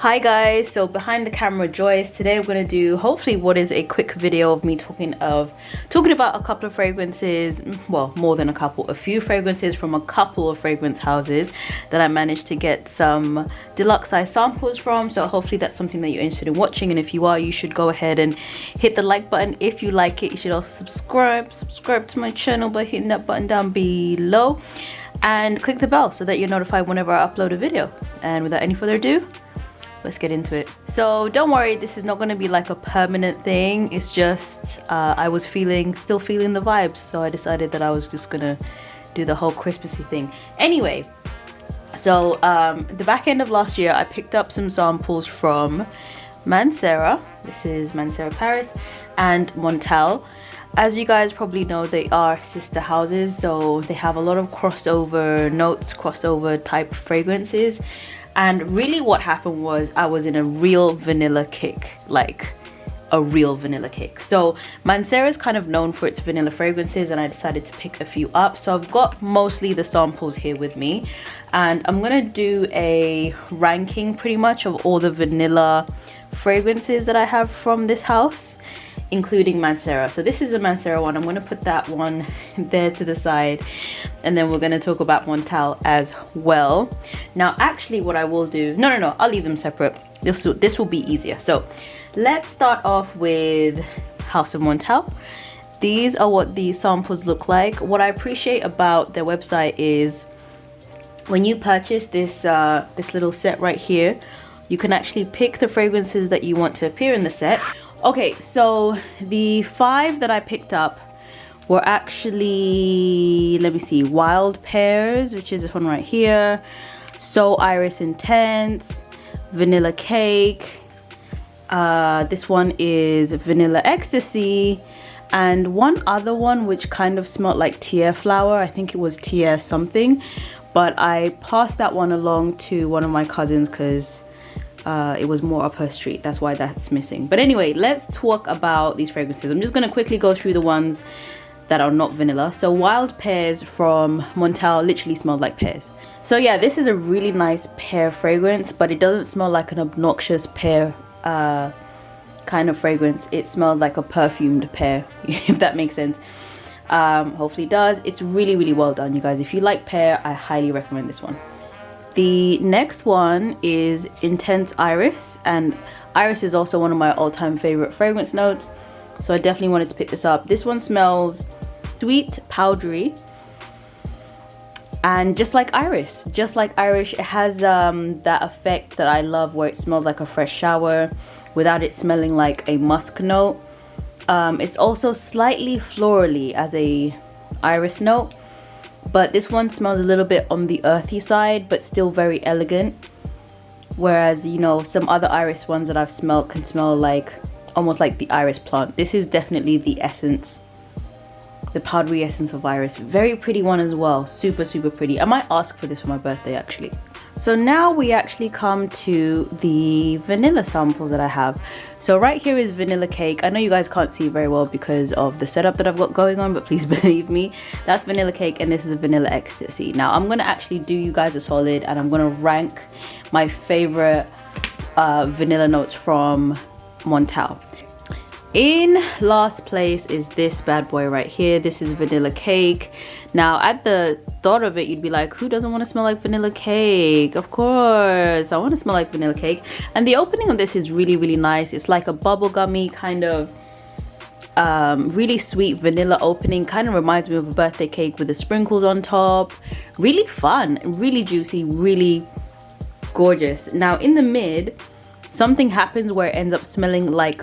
Hi guys, so behind the camera Joyce. Today I'm going to do hopefully what is a quick video of me talking about a couple of fragrances, well, more than a couple, a few fragrances from a couple of fragrance houses that I managed to get some deluxe size samples from. So hopefully that's something that you're interested in watching, and if you are, you should go ahead and hit the like button. If you like it, you should also subscribe to my channel by hitting that button down below and click the bell so that you're notified whenever I upload a video. And without any further ado, let's get into it. So don't worry, this is not going to be like a permanent thing. It's just I was still feeling the vibes, so I decided that I was just gonna do the whole Christmassy thing. Anyway, so the back end of last year I picked up some samples from Mancera. This is Mancera Paris and Montale. As you guys probably know, they are sister houses, so they have a lot of crossover notes, crossover type fragrances. And really what happened was I was in a real vanilla kick, like a real vanilla kick. So Mancera is kind of known for its vanilla fragrances, and I decided to pick a few up. So I've got mostly the samples here with me, and I'm gonna do a ranking pretty much of all the vanilla fragrances that I have from this house, including Mancera. So this is the Mancera one. I'm going to put that one there to the side, and then we're going to talk about Montale as well. Now actually what I will do, no, I'll leave them separate. This will be easier. So let's start off with House of Montale. These are what these samples look like. What I appreciate about their website is when you purchase this this little set right here, you can actually pick the fragrances that you want to appear in the set. Okay, so the 5 that I picked up were actually, let me see, Wild Pears, which is this one right here, So Iris Intense, Vanilla Cake, this one is Vanilla Ecstasy, and one other one which kind of smelled like Tier Flower. I think it was Tier something, but I passed that one along to one of my cousins because it was more up her street. That's why that's missing. But anyway, let's talk about these fragrances. I'm just going to quickly go through the ones that are not vanilla. So Wild Pears from Montale literally smelled like pears. So yeah, this is a really nice pear fragrance, but it doesn't smell like an obnoxious pear kind of fragrance. It smelled like a perfumed pear, if that makes sense. Hopefully it does. It's really, really well done, you guys. If you like pear, I highly recommend this one. The next one is Intense Iris, and Iris is also one of my all-time favorite fragrance notes, so I definitely wanted to pick this up. This one smells sweet, powdery, and just like Iris, it has that effect that I love where it smells like a fresh shower without it smelling like a musk note. It's also slightly florally as a Iris note, but this one smells a little bit on the earthy side, but still very elegant. Whereas, you know, some other Iris ones that I've smelled can smell like, almost like the Iris plant. This is definitely the essence, the powdery essence of Iris. Very pretty one as well. Super, super pretty. I might ask for this for my birthday, actually. So now we actually come to the vanilla samples that I have. So right here is Vanilla Cake. I know you guys can't see very well because of the setup that I've got going on, but please believe me, that's Vanilla Cake, and this is Vanilla Ecstasy. Now I'm gonna actually do you guys a solid, and I'm gonna rank my favorite vanilla notes from Montale. In last place is this bad boy right here. This is Vanilla Cake. Now at the thought of it, you'd be like, who doesn't want to smell like vanilla cake? Of course, I want to smell like vanilla cake. And the opening of this is really, really nice. It's like a bubblegummy kind of really sweet vanilla opening. Kind of reminds me of a birthday cake with the sprinkles on top. Really fun, really juicy, really gorgeous. Now in the mid, something happens where it ends up smelling like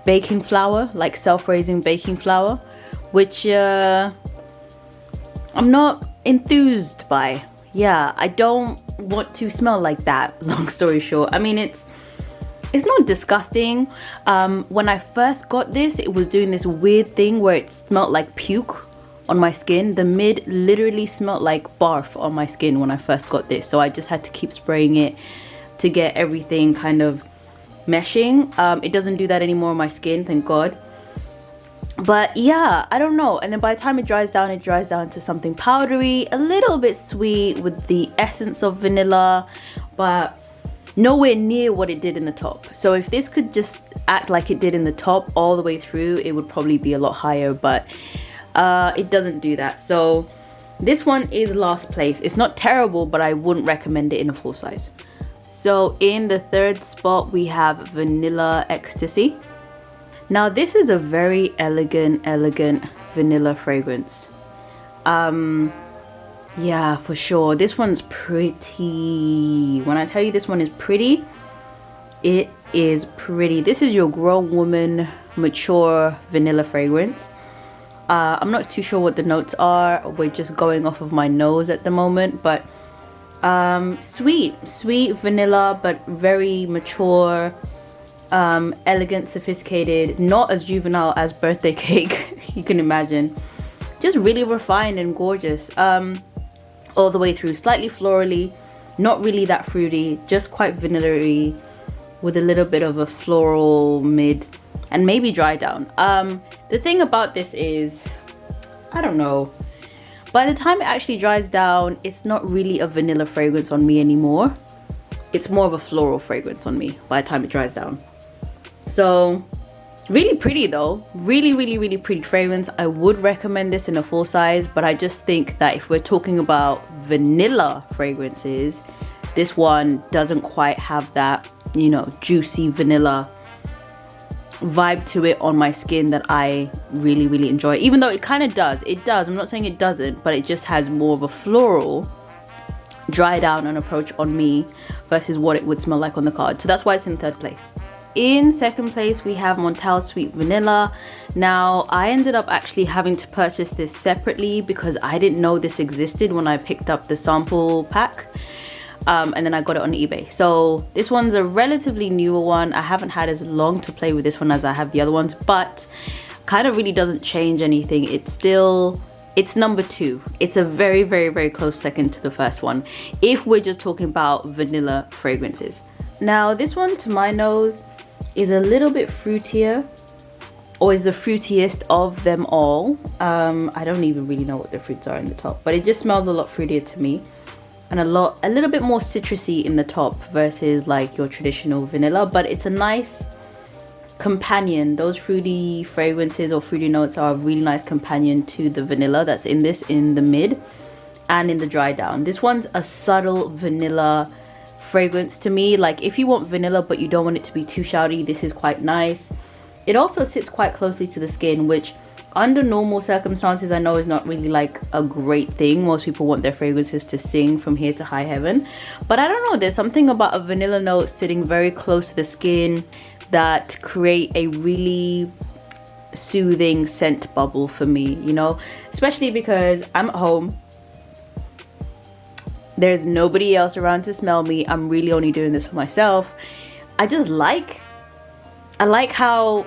baking flour, like self-raising baking flour, which I'm not enthused by. Yeah, I don't want to smell like that, long story short. I mean, it's not disgusting. When I first got this, it was doing this weird thing where it smelled like puke on my skin. The mid literally smelled like barf on my skin when I first got this, so I just had to keep spraying it to get everything kind of meshing. It doesn't do that anymore on my skin, thank God. But yeah, I don't know. And then by the time it dries down to something powdery, a little bit sweet with the essence of vanilla, but nowhere near what it did in the top. So if this could just act like it did in the top all the way through, it would probably be a lot higher, but it doesn't do that. So this one is last place. It's not terrible, but I wouldn't recommend it in a full size. So in the third spot, we have Vanilla Ecstasy. Now this is a very elegant vanilla fragrance. Yeah, for sure. This one's pretty. When I tell you this one is pretty, it is pretty. This is your grown woman, mature vanilla fragrance. I'm not too sure what the notes are. We're just going off of my nose at the moment, but sweet vanilla, but very mature, elegant, sophisticated, not as juvenile as Birthday Cake. You can imagine. Just really refined and gorgeous. All the way through, slightly florally, not really that fruity, just quite vanilla-y with a little bit of a floral mid and maybe dry down. The thing about this is, I don't know, by the time it actually dries down, it's not really a vanilla fragrance on me anymore. It's more of a floral fragrance on me by the time it dries down. So really pretty though, really pretty fragrance. I would recommend this in a full size, but I just think that if we're talking about vanilla fragrances, this one doesn't quite have that, you know, juicy vanilla vibe to it on my skin that I really enjoy. Even though it kind of does, I'm not saying it doesn't, but it just has more of a floral dry down and approach on me versus what it would smell like on the card. So that's why it's in third place. In second place, we have Montale Sweet Vanilla. Now, I ended up actually having to purchase this separately because I didn't know this existed when I picked up the sample pack. And then I got it on eBay. So this one's a relatively newer one. I haven't had as long to play with this one as I have the other ones, but kind of really doesn't change anything. It's number 2. It's a very close second to the first one, if we're just talking about vanilla fragrances. Now, this one, to my nose, is a little bit fruitier, or is the fruitiest of them all. I don't even really know what the fruits are in the top, but it just smells a lot fruitier to me, and a little bit more citrusy in the top versus like your traditional vanilla. But it's a nice companion. Those fruity fragrances or fruity notes are a really nice companion to the vanilla that's in this, in the mid and in the dry down. This one's a subtle vanilla fragrance to me. Like, if you want vanilla but you don't want it to be too shouty, this is quite nice. It also sits quite closely to the skin, which under normal circumstances I know is not really like a great thing. Most people want their fragrances to sing from here to high heaven, but I don't know, there's something about a vanilla note sitting very close to the skin that create a really soothing scent bubble for me, you know, especially because I'm at home. There's nobody else around to smell me. I'm really only doing this for myself. I like how,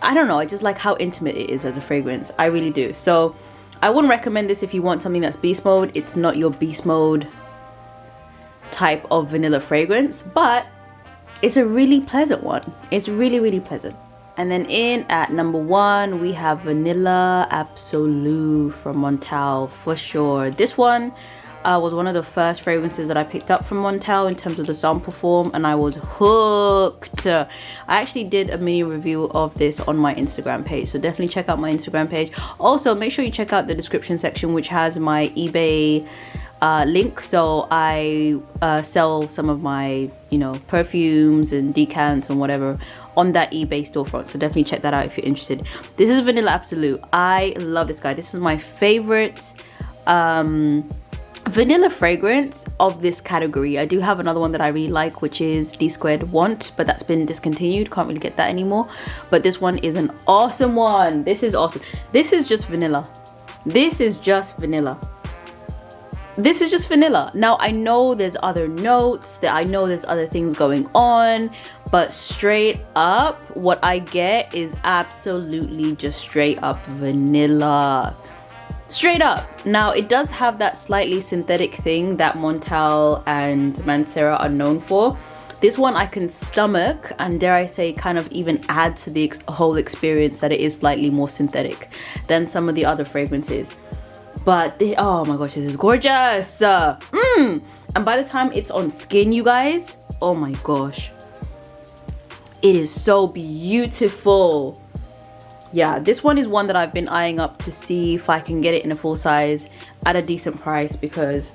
I don't know, I just like how intimate it is as a fragrance. I really do. So I wouldn't recommend this if you want something that's beast mode. It's not your beast mode type of vanilla fragrance, but it's a really pleasant one. It's really pleasant. And then in at number 1, we have Vanilla Absolute from Montale, for sure. This one was one of the first fragrances that I picked up from Montale in terms of the sample form, and I was hooked. I actually did a mini review of this on my Instagram page, so definitely check out my Instagram page. Also, make sure you check out the description section, which has my eBay link. So I sell some of my, you know, perfumes and decants and whatever on that eBay storefront, so definitely check that out if you're interested. This is Vanilla Absolute. I love this guy. This is my favorite vanilla fragrance of this category. I do have another one that I really like, which is D Squared Want, but that's been discontinued. Can't really get that anymore. But this one is an awesome one. This is awesome. This is just vanilla. This is just vanilla. This is just vanilla. Now, I know there's other notes, that I know there's other things going on, but straight up, what I get is absolutely just straight up vanilla. Straight up. Now, it does have that slightly synthetic thing that Montale and Mancera are known for. This one I can stomach, and dare I say kind of even add to the whole experience that it is slightly more synthetic than some of the other fragrances. But oh my gosh, this is gorgeous. And by the time it's on skin, you guys, oh my gosh, it is so beautiful. Yeah, this one is one that I've been eyeing up to see if I can get it in a full size at a decent price, because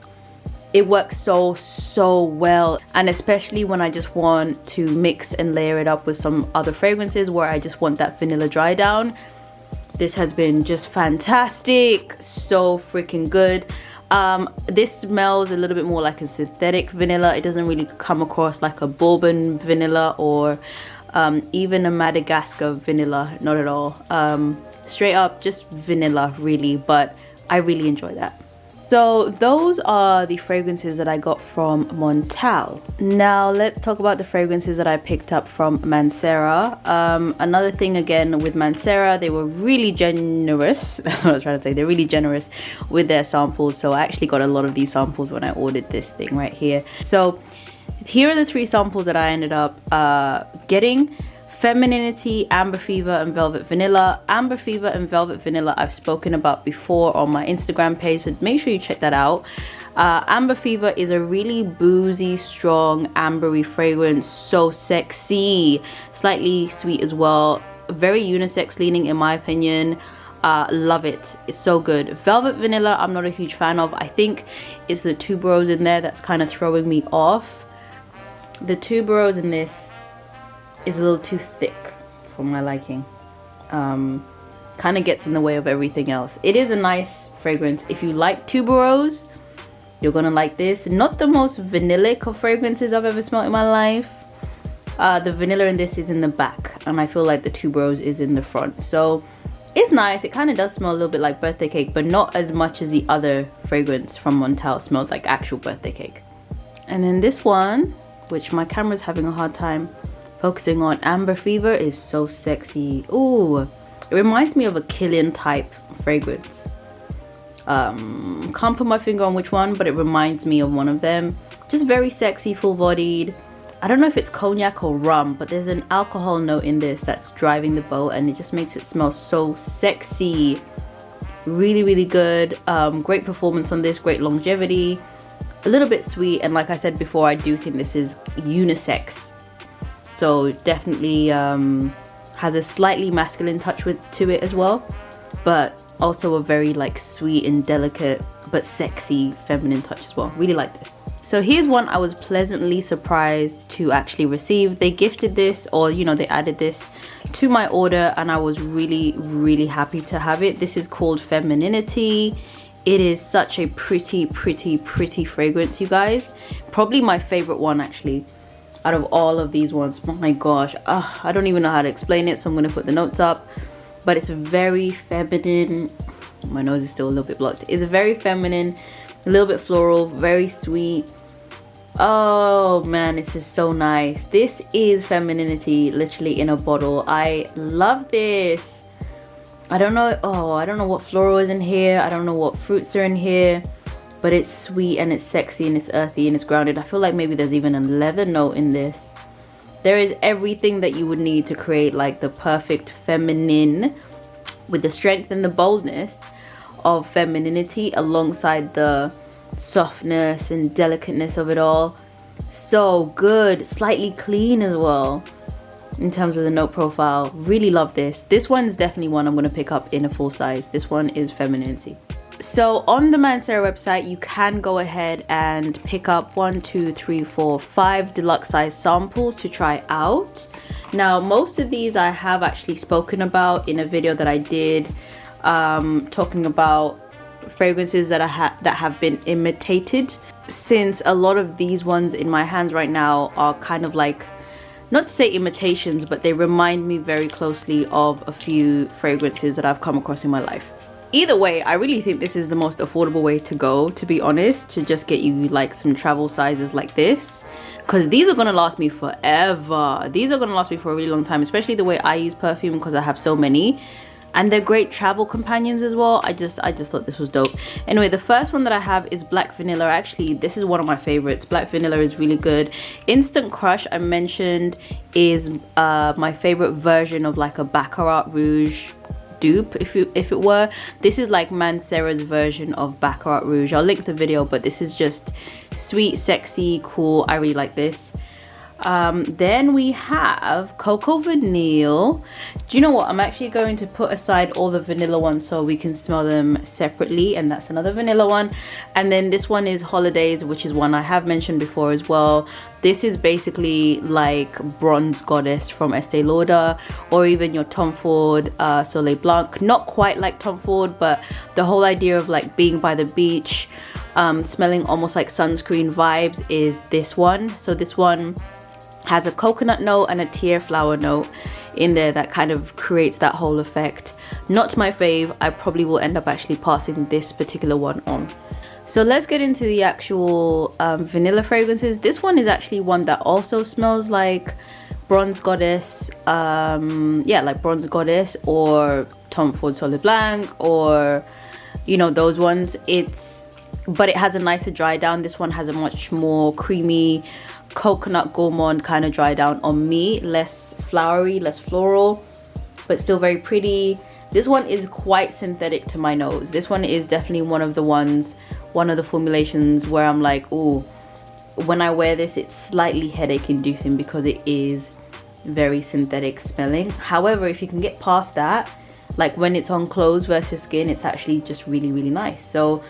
it works so well. And especially when I just want to mix and layer it up with some other fragrances where I just want that vanilla dry down, this has been just fantastic. So freaking good. This smells a little bit more like a synthetic vanilla. It doesn't really come across like a bourbon vanilla or even a Madagascar vanilla, not at all. Straight up just vanilla really, but I really enjoy that. So those are the fragrances that I got from Montale. Now let's talk about the fragrances that I picked up from Mancera. Another thing again with Mancera, they were really generous. That's what I was trying to say. They're really generous with their samples. So I actually got a lot of these samples when I ordered this thing right here. So here are the 3 samples that I ended up getting. Femininity, Amber Fever, and Velvet Vanilla. Amber Fever and Velvet Vanilla I've spoken about before on my Instagram page, so make sure you check that out. Amber Fever is a really boozy, strong, ambery fragrance. So sexy, slightly sweet as well. Very unisex leaning in my opinion. Love it. It's so good. Velvet Vanilla I'm not a huge fan of. I think it's the tuberose in there that's kind of throwing me off. The tuberose in this is a little too thick for my liking. Kind of gets in the way of everything else. It is a nice fragrance. If you like tuberose, you're gonna like this. Not the most vanillic of fragrances I've ever smelled in my life. The vanilla in this is in the back, and I feel like the tuberose is in the front. So it's nice. It kind of does smell a little bit like birthday cake, but not as much as the other fragrance from Montale smells like actual birthday cake. And then this one, which my camera's having a hard time focusing on, Amber Fever, is so sexy. Ooh, it reminds me of a Killian type fragrance. Can't put my finger on which one, but it reminds me of one of them. Just very sexy, full-bodied. I don't know if it's cognac or rum, but there's an alcohol note in this that's driving the boat, and it just makes it smell so sexy. Really good. Great performance on this, great longevity, a little bit sweet, and like I said before, I do think this is unisex. So definitely has a slightly masculine touch to it as well, but also a very like sweet and delicate but sexy feminine touch as well. Really like this. So here's one I was pleasantly surprised to actually receive. They gifted this, or you know, they added this to my order, and I was really happy to have it. This is called Femininity. It is such a pretty fragrance, you guys. Probably my favorite one actually out of all of these ones. Oh my gosh, I don't even know how to explain it, so I'm gonna put the notes up. But it's very feminine. My nose is still a little bit blocked. It's very feminine, a little bit floral, very sweet. Oh man, this is so nice. This is Femininity literally in a bottle. I love this. I don't know what floral is in here. I don't know what fruits are in here, but it's sweet and it's sexy and it's earthy and it's grounded. I feel like maybe there's even a leather note in this. There is everything that you would need to create like the perfect feminine, with the strength and the boldness of femininity alongside the softness and delicateness of it all. So good. Slightly clean as well in terms of the note profile. Really love this. This one's definitely one I'm going to pick up in a full size. This one is Femininity. So on the Mancera website, you can go ahead and pick up 1, 2, 3, 4, 5 deluxe size samples to try out. Now, most of these I have actually spoken about in a video that I did, talking about fragrances that have been imitated. Since a lot of these ones in my hands right now are kind of like, not to say imitations, but they remind me very closely of a few fragrances that I've come across in my life. Either way, I really think this is the most affordable way to go, to be honest, to just get you like some travel sizes like this, because these are gonna last me forever. These are gonna last me for a really long time, especially the way I use perfume, because I have so many, and they're great travel companions as well. I just thought this was dope. Anyway, the first one that I have is Black Vanilla. Actually, this is one of my favorites. Black Vanilla is really good. Instant Crush, I mentioned, is my favorite version of like a Baccarat Rouge dupe if it were. This is like Mancera's version of Baccarat Rouge. I'll link the video, but this is just sweet, sexy, cool. I really like this. Then we have Cocoa Vanille. Do you know what? I'm actually going to put aside all the vanilla ones so we can smell them separately, and that's another vanilla one. And then this one is Holidays, which is one I have mentioned before as well. This is basically like Bronze Goddess from Estee Lauder, or even your Tom Ford Soleil Blanc. Not quite like Tom Ford, but the whole idea of like being by the beach, smelling almost like sunscreen vibes is this one. So this one has a coconut note and a tear flower note in there that kind of creates that whole effect. Not my fave. I probably will end up actually passing this particular one on. So let's get into the actual vanilla fragrances. This one is actually one that also smells like Bronze Goddess, yeah, like Bronze Goddess or Tom Ford Soleil Blanc, or you know, those ones. But it has a nicer dry down. This one has a much more creamy coconut gourmand kind of dry down on me, less flowery, less floral, but still very pretty. This one is quite synthetic to my nose. This one is definitely one of the formulations where I'm like, oh, when I wear this, it's slightly headache inducing because it is very synthetic smelling. However, if you can get past that, like when it's on clothes versus skin, it's actually just really, really nice. So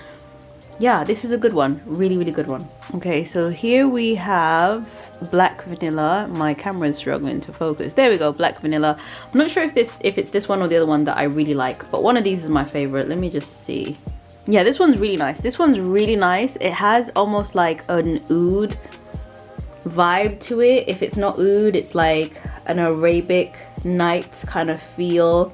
yeah, this is a good one. Really, really good one. Okay, so here we have Black Vanilla. My camera is struggling to focus. There we go, Black Vanilla. I'm not sure if it's this one or the other one that I really like, but one of these is my favorite. Let me just see. Yeah, this one's really nice. This one's really nice. It has almost like an oud vibe to it. If it's not oud, it's like an Arabic Nights kind of feel.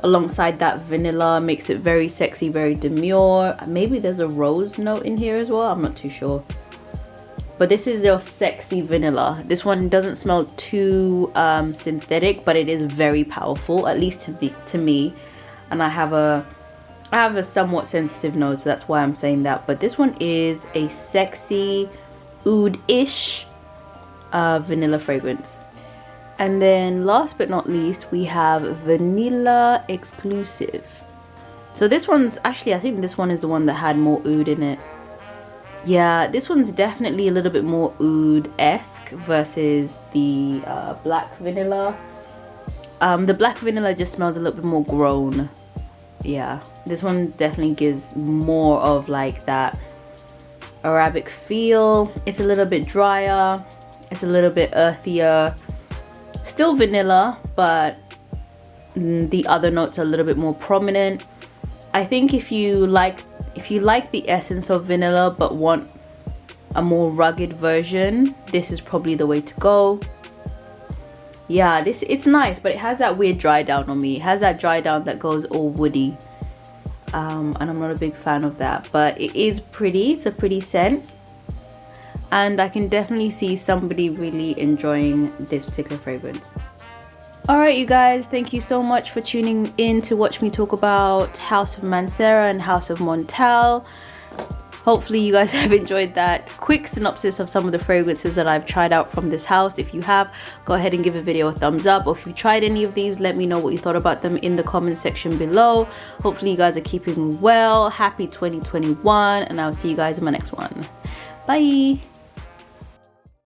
Alongside that vanilla, makes it very sexy, very demure. Maybe there's a rose note in here as well, I'm not too sure. But this is your sexy vanilla. This one doesn't smell too synthetic, but it is very powerful, at least to me. And I have a somewhat sensitive nose, so that's why I'm saying that. But this one is a sexy oud-ish vanilla fragrance. And then last but not least, we have Vanilla Exclusive. So this one's actually, I think this one is the one that had more oud in it. Yeah, this one's definitely a little bit more oud-esque versus the Black Vanilla. The Black Vanilla just smells a little bit more grown. Yeah, this one definitely gives more of like that Arabic feel. It's a little bit drier. It's a little bit earthier. Still vanilla, but the other notes are a little bit more prominent. I think if you like the essence of vanilla but want a more rugged version, this is probably the way to go. Yeah, it's nice, but it has that weird dry down on me. It has that dry down that goes all woody, and I'm not a big fan of that, but it is pretty. It's a pretty scent. And I can definitely see somebody really enjoying this particular fragrance. Alright you guys, thank you so much for tuning in to watch me talk about House of Mancera and House of Montale. Hopefully you guys have enjoyed that quick synopsis of some of the fragrances that I've tried out from this house. If you have, go ahead and give the video a thumbs up. Or if you tried any of these, let me know what you thought about them in the comment section below. Hopefully you guys are keeping well. Happy 2021, and I'll see you guys in my next one. Bye!